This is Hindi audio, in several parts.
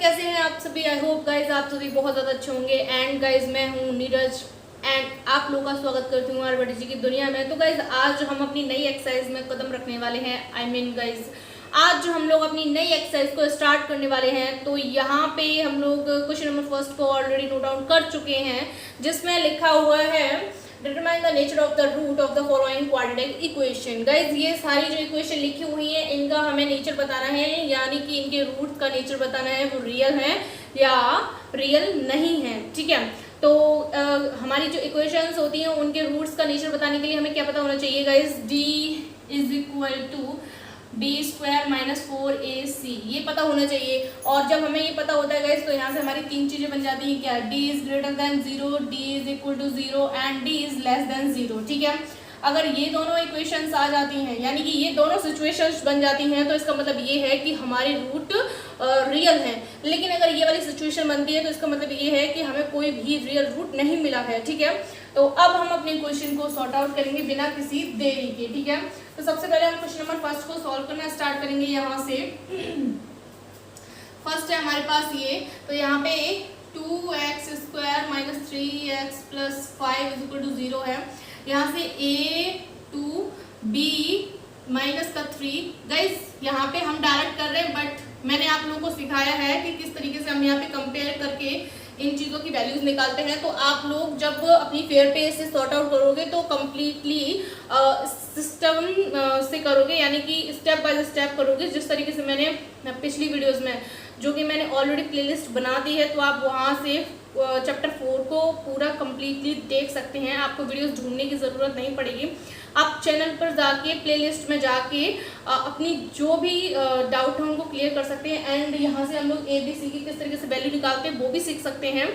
कैसे हैं आप सभी। आई होप गाइज आप सभी बहुत ज़्यादा अच्छे होंगे। एंड गाइज मैं हूँ नीरज एंड आप लोगों का स्वागत करती हूँ आरबीटी जी की दुनिया में। तो गाइज आज हम अपनी नई एक्सरसाइज में कदम रखने वाले हैं। आई मीन गाइज आज हम लोग अपनी नई एक्सरसाइज को स्टार्ट करने वाले हैं। तो यहाँ पे हम लोग क्वेश्चन नंबर फर्स्ट को ऑलरेडी नोट डाउन कर चुके हैं, जिसमें लिखा हुआ है determine the nature of the root of the following quadratic equation. Guys ये सारी जो इक्वेशन लिखी हुई है इनका हमें नेचर बताना है, यानी कि इनके रूट का नेचर बताना है, वो रियल है या रियल नहीं है। ठीक है, तो हमारी जो इक्वेशंस होती हैं उनके रूट्स का नेचर बताने के लिए हमें क्या पता होना चाहिए guys. d is equal to b square minus 4ac, ये पता होना चाहिए। और जब हमें ये पता होता है गाइस तो यहाँ से हमारी तीन चीजें बन जाती हैं। क्या? d is greater than 0, d is equal to 0 and d is less than 0। ठीक है, अगर ये दोनों इक्वेशंस आ जाती हैं, यानी कि ये दोनों सिचुएशंस बन जाती हैं, तो इसका मतलब ये है कि हमारे रूट रियल है। लेकिन अगर ये वाली सिचुएशन बनती है तो इसका मतलब ये है कि हमें कोई भी रियल रूट नहीं मिला है। ठीक है, तो अब हम अपने क्वेश्चन को सॉर्ट आउट करेंगे बिना किसी देरी के। ठीक है, तो सबसे पहले हम क्वेश्चन नंबर फर्स्ट को सॉल्व करना स्टार्ट करेंगे। यहाँ से फर्स्ट है हमारे पास ये, तो यहाँ पे 2x square minus 3x plus 5 is equal to 0 है। यहाँ से a टू b माइनस का 3। गाइज यहाँ पे हम डायरेक्ट कर रहे हैं, बट मैंने आप लोगों को सिखाया है कि किस तरीके से हम यहाँ पे कंपेयर करके इन चीज़ों की वैल्यूज निकालते हैं। तो आप लोग जब अपनी फेयर पे से सॉर्ट आउट करोगे तो कम्प्लीटली सिस्टम से करोगे, यानी कि स्टेप बाय स्टेप करोगे, जिस तरीके से मैंने पिछली वीडियोस में, जो कि मैंने ऑलरेडी प्लेलिस्ट बना दी है, तो आप वहाँ से चैप्टर 4 को पूरा कम्प्लीटली देख सकते हैं। आपको वीडियोस ढूंढने की ज़रूरत नहीं पड़ेगी। आप चैनल पर जाके प्लेलिस्ट में जाके अपनी जो भी डाउट है उनको क्लियर कर सकते हैं। एंड यहाँ से हम लोग ABC की किस तरीके से वैल्यू निकालते हैं वो भी सीख सकते हैं।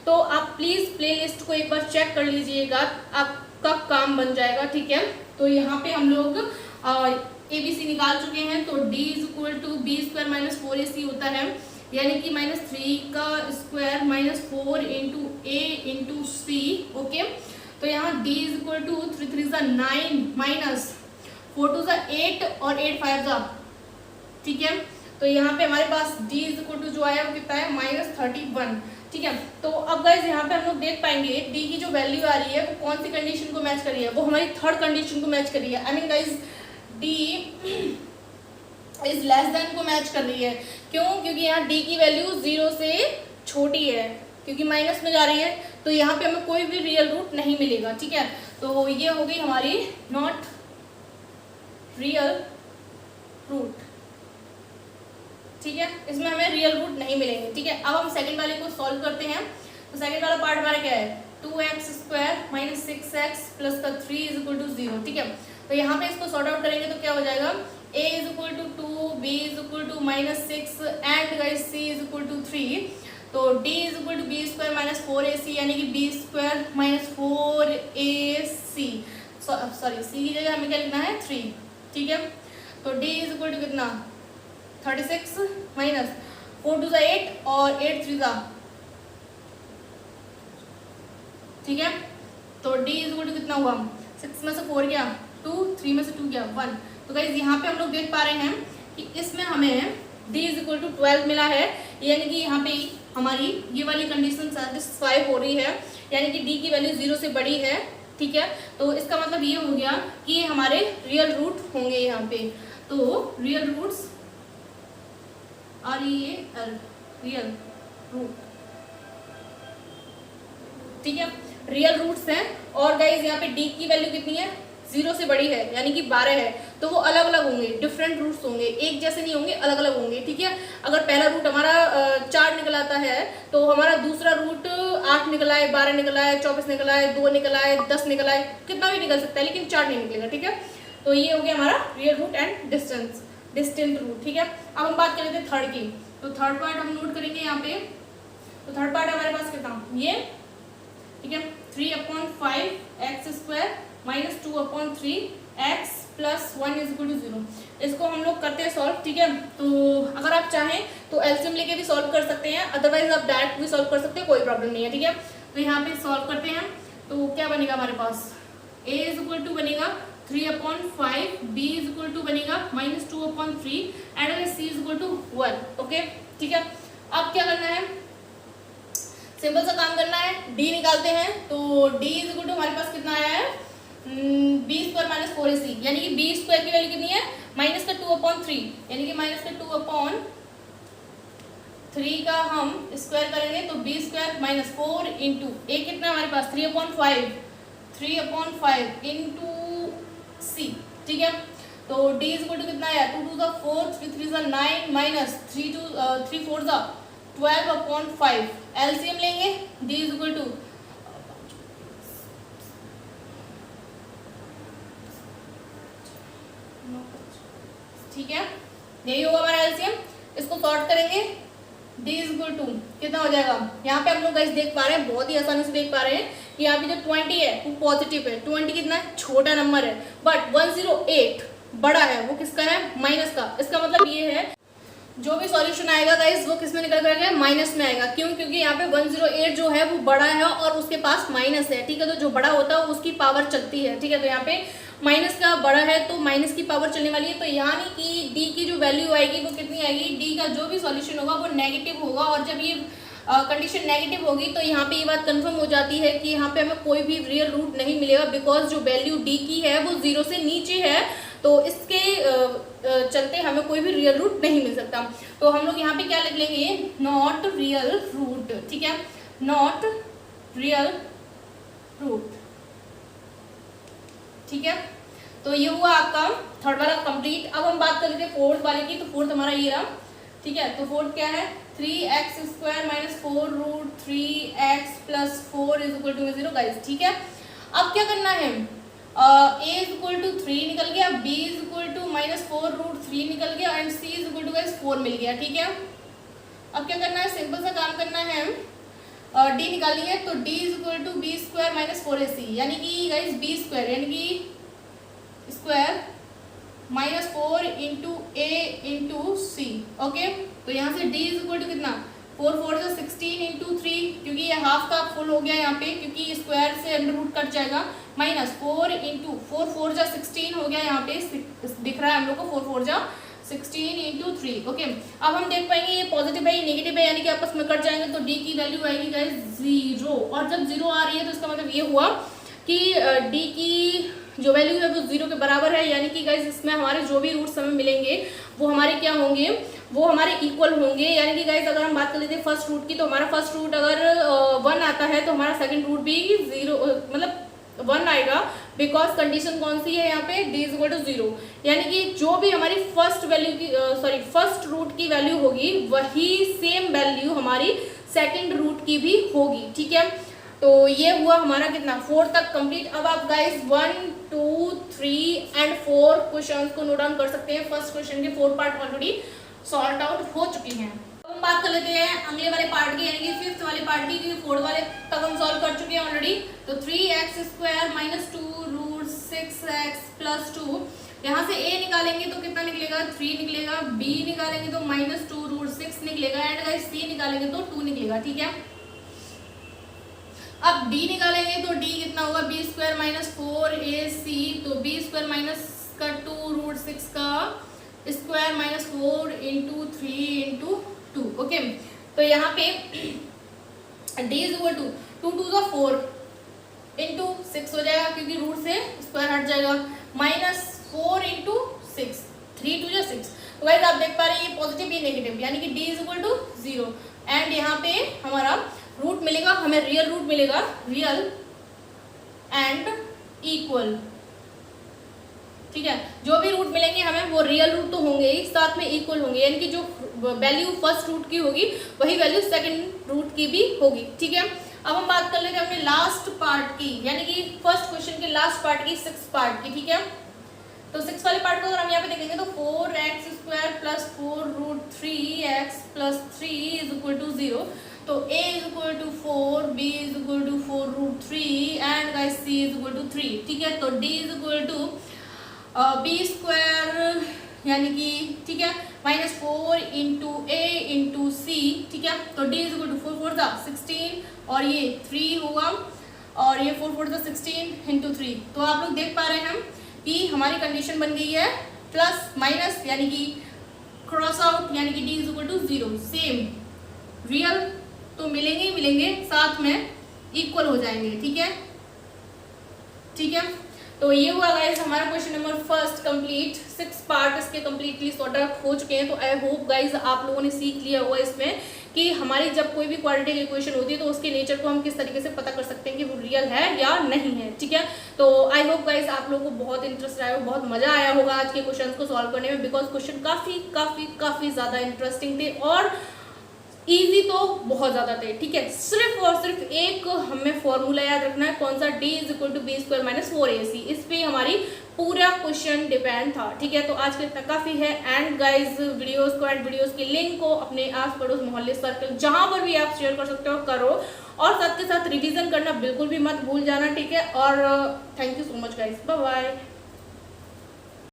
तो आप प्लीज़ प्लेलिस्ट को एक बार चेक कर लीजिएगा, आपका काम बन जाएगा। ठीक है, तो यहाँ पे हम लोग ABC निकाल चुके हैं। तो d is equal to b square minus 4ac होता है, यानी कि माइनस 3 का square minus 4 into a into c. Okay, तो यहाँ d is equal to 3 3 9 minus 4 2 8 और 8 5 जा। ठीक है, तो यहाँ पे हमारे पास d इज इक्वल टू जो आया वो कितना है माइनस 31। ठीक है, तो अब गाइज यहाँ पे हम लोग देख पाएंगे d की जो वैल्यू आ रही है वो कौन सी कंडीशन को मैच कर रही है, वो हमारी थर्ड कंडीशन को मैच कर रही है। I mean guys d is less then को मैच कर रही है। क्यों? क्योंकि यहाँ d की वैल्यू 0 से छोटी है, क्योंकि माइनस में जा रही है, तो यहाँ पे हमें कोई भी रियल रूट नहीं मिलेगा। ठीक है, तो ये हो गई हमारी नॉट रियल रूट। ठीक है, इसमें हमें रियल रूट नहीं मिलेंगे। ठीक है, अब हम सेकंड वाले को सॉल्व करते हैं। तो सेकंड वाला पार्ट हमारा क्या है, 2x square minus 6x plus का 3 इज इक्वल टू 0। ठीक है, तो यहाँ पे इसको सॉर्ट आउट करेंगे तो क्या हो जाएगा, a is equal to 2, b is equal to minus 6 and guys c is equal to 3। तो d is equal to b square minus 4ac, यानी कि b square minus 4ac, sorry c की जगह हमें क्या लिखना है 3। ठीक है, तो d इज इक्वल टू कितना 36 माइनस 4 2 8 और 8 3 का। ठीक है, तो d इज इक्वल टू कितना हुआ, 6 में से 4 गया 2, 3 में से 2 गया 1। तो गाइस यहाँ पे हम लोग देख पा रहे हैं कि इसमें हमें d इज इक्वल टू 12 मिला है, यानी कि यहाँ पे हमारी ये वाली कंडीशन सेटिस्फाई हो रही है, यानी कि d की वैल्यू 0 से बड़ी है। ठीक है, तो इसका मतलब ये हो गया कि ये हमारे रियल रूट होंगे यहाँ पे। तो रियल रूट्स रियल रूट। ठीक है, रियल रूट्स हैं। और गाइज यहाँ पे d की वैल्यू कितनी है, 0 से बड़ी है, यानी कि 12 है, तो वो अलग अलग होंगे, डिफरेंट रूट्स होंगे, एक जैसे नहीं होंगे, अलग अलग होंगे। ठीक है, अगर पहला रूट हमारा 4 निकल आता है तो हमारा दूसरा रूट 8 निकला है, 12 निकला है, 24 निकला है, 2 निकला है, 10 निकला है, कितना भी निकल सकता है, लेकिन 4 नहीं निकलेगा। ठीक है, तो ये हो गया हमारा real root and distant root. ठीक है, अब हम बात कर लेते हैं थर्ड की। तो थर्ड पार्ट हम नोट करेंगे यहाँ पे। तो थर्ड पार्ट हमारे पास कितना, ये। ठीक है, 3/5 x square minus 2/3 x plus 1 is equal to 0। इसको हम लोग करते हैं सॉल्व। ठीक है, तो अगर आप चाहें तो एलसीएम लेके भी सॉल्व कर सकते हैं, अदरवाइज आप डायरेक्ट भी सॉल्व कर सकते हैं, कोई प्रॉब्लम नहीं है। ठीक है, तो यहाँ पे सॉल्व करते हैं तो क्या बनेगा हमारे पास, a इज इक्वल टू बनेगा 3/5, b इज इक्वल टू बनेगा -2/3 and c is equal to 1। Okay, ठीक है, अब क्या करना है, सिंपल सा काम करना है, d निकालते हैं। तो d इज इक्वल टू हमारे पास कितना आया है, बी स्क्वायर माइनस 4ac, यानी कि बी स्क्वायर की वैल्यू कितनी है, माइनस का 2/3, यानी कि माइनस का 2/3 का हम स्क्वायर करेंगे तो बी स्क्वायर माइनस 4 इंटू ए कितना हमारे पास 3/5 इंटू सी, ठीक है। तो d इज इक्वल टू कितना आया, 2 2 4 3 3 9 माइनस 3 4 12/5, एलसीएम लेंगे, d इज इक्वल टू ठीक है, यही होगा हमारा एलसीएम। इसको सॉर्ट करेंगे, d इज इक्वल टू कितना हो जाएगा, यहाँ पे हम लोग गाइस देख पा रहे हैं, बहुत ही आसानी से देख पा रहे हैं कि यहाँ पे जो 20 है वो पॉजिटिव है, 20 कितना है, छोटा नंबर है, बट 108 बड़ा है, वो किसका है, माइनस का। इसका मतलब ये है जो भी सॉल्यूशन आएगा गाइस वो किस में निकल कर माइनस में आएगा, क्यों, क्योंकि यहाँ पे 108 जो है वो बड़ा है और उसके पास माइनस है, ठीक है। तो जो बड़ा होता है उसकी पावर चलती है, ठीक है। तो यहाँ पे माइनस का बड़ा है तो माइनस की पावर चलने वाली है, तो यानी कि डी की जो वैल्यू आएगी वो कितनी आएगी, डी का जो भी सॉल्यूशन होगा वो नेगेटिव होगा। और जब ये कंडीशन नेगेटिव होगी तो यहाँ पे ये बात कंफर्म हो जाती है कि यहाँ पे हमें कोई भी रियल रूट नहीं मिलेगा, बिकॉज जो वैल्यू डी की है वो 0 से नीचे है, तो इसके चलते हमें कोई भी रियल रूट नहीं मिल सकता। तो हम लोग यहाँ पे क्या लिख लेंगे, नॉट रियल रूट, ठीक है, नॉट रियल रूट, ठीक है। तो ये हुआ आपका थर्ड वाला कंप्लीट। अब हम बात कर लेते हैं फोर्थ वाले की। तो फोर्थ हमारा ये रहा, ठीक है। तो फोर्थ क्या है, 3x square minus 4 root 3x plus 4 is equal to 0 guys, ठीक है। अब क्या करना है, a इज इक्वल टू 3 निकल गया, b is equal to minus 4 root 3 निकल गया and c is equal to guys 4 मिल गया, ठीक है। अब क्या करना है, सिंपल सा काम करना है, d निकालनी है। तो d is equal to b square minus 4ac, यानी कि गाइस b स्क्वायर यानी कि square minus 4 into a into c, okay. तो यहाँ से d इज इक्वल टू कितना, 4 4 से 16 इंटू 3, क्योंकि ये हाफ का फुल हो गया यहाँ पे, क्योंकि स्क्वायर से अंडर रूट कट जाएगा, माइनस 4 इंटू 4 4 जा 16 हो गया, यहाँ पे दिख रहा है हम लोग को 4 4 जा 16 इंटू 3, ओके। अब हम देख पाएंगे ये पॉजिटिव है ये नेगेटिव है, यानी कि आपस में कट जाएंगे, तो d की वैल्यू आएगी गाइस 0। और जब 0 आ रही है तो इसका मतलब ये हुआ कि d की जो वैल्यू है वो 0 के बराबर है, यानी कि गाइस इसमें हमारे जो भी रूट्स हमें मिलेंगे वो हमारे क्या होंगे, वो हमारे इक्वल होंगे। यानी कि गाइस अगर हम बात कर लेते हैं फर्स्ट रूट की, तो हमारा फर्स्ट रूट अगर 1 आता है तो हमारा सेकंड रूट भी 0 मतलब 1 आएगा, बिकॉज कंडीशन कौन सी है यहाँ पे, d इज इक्वल टू 0, यानी कि जो भी हमारी फर्स्ट वैल्यू की फर्स्ट रूट की वैल्यू होगी वही सेम वैल्यू हमारी सेकंड रूट की भी होगी, ठीक है। तो ये हुआ हमारा कितना, 4 तक कंप्लीट। अब आप गाइस 1 2 3 एंड 4 क्वेश्चंस को नोट डाउन कर सकते हैं। फर्स्ट क्वेश्चन के 4 पार्ट ऑलरेडी सॉल्व आउट हो चुके हैं। अब हम बात कर लेते हैं अगले वाले पार्ट की, यानी कि फिफ्थ वाले पार्ट की, क्योंकि 4 वाले तक हम सॉल्व कर चुके हैं ऑलरेडी। तो 3x square minus 2 root 6x plus 2, यहाँ से a निकालेंगे तो कितना निकलेगा, 3 निकलेगा, b निकालेंगे तो माइनस 2 रूट 6 निकलेगा एंड गाइस c निकालेंगे तो 2 निकलेगा, ठीक है। अब d निकालेंगे तो d कितना होगा, b स्क्वायर माइनस 4ac, तो b स्क्वायर माइनस का 2 रूट 6 का square minus 4 into 3 into 2, okay. तो यहाँ पे d इज इक्वल टू 2 2 का 4 इंटू 6 हो जाएगा, क्योंकि रूट से स्क्वायर हट जाएगा, माइनस 4 इंटू 6, 3 2 6। तो गाइस आप देख पा रहे हैं ये पॉजिटिव ये नेगेटिव, यानी कि d is equal to 0 and यहाँ पे हमारा रूट मिलेगा, हमें रियल रूट मिलेगा, रियल एंड इक्वल, ठीक है। जो भी रूट मिलेंगे हमें वो रियल रूट तो होंगे ही, साथ में इक्वल होंगे, यानी कि जो वैल्यू फर्स्ट रूट की होगी वही वैल्यू सेकंड रूट की भी होगी, ठीक है। अब हम बात कर लेते हैं अपने लास्ट पार्ट की, यानी कि फर्स्ट क्वेश्चन के लास्ट पार्ट की, 6 पार्ट की, ठीक है। तो 6 वाले पार्ट को अगर हम यहाँ पे देखेंगे तो 4x square plus 4 root 3x plus 3 is equal to 0। तो a is equal to 4, b is equal to 4 root 3 and guys c is equal to 3, ठीक है। तो d is equal to b square यानी कि, ठीक है, minus 4 into a into c, ठीक है। तो d इज इक्वल टू 4 4 था 16 और ये 3 होगा और ये 4 4 था 16 इंटू 3। तो आप लोग देख पा रहे हैं हम कि हमारी कंडीशन बन गई है प्लस माइनस यानी कि क्रॉस आउट, यानी कि d is equal to 0 same, real तो मिलेंगे ही मिलेंगे, साथ में इक्वल हो जाएंगे। ठीक है, ठीक है। तो ये हुआ गाइस हमारा question number first complete. 6 part इसके कंप्लीटली सॉर्ट आउट हो चुके हैं। तो आई होप गाइस आप लोगों ने सीख लिया होगा इसमें कि हमारी जब कोई भी क्वाड्रेटिक इक्वेशन होती है तो उसके नेचर को हम किस तरीके से पता कर सकते हैं कि वो रियल है या नहीं है। ठीक है, तो आई होप गाइस आप लोगों को बहुत इंटरेस्ट आया, बहुत मजा आया होगा आज के क्वेश्चन को सॉल्व करने में, बिकॉज क्वेश्चन काफी काफी काफी ज्यादा इंटरेस्टिंग थे और इजी तो बहुत ज्यादा थे। ठीक है, सिर्फ और सिर्फ एक हमें फॉर्मूला याद रखना है, कौन सा, d is equal to b square minus 4ac, इस पे हमारी पूरा क्वेश्चन डिपेंड था। ठीक है, तो आज के इतना काफी है। एंड गाइज वीडियोस को एंड वीडियोस की लिंक को अपने आस पड़ोस मोहल्ले सर्कल जहां पर भी आप शेयर कर सकते हो करो, और साथ के साथ रिवीजन करना बिल्कुल भी मत भूल जाना। ठीक है, और thank you so much guys, bye bye.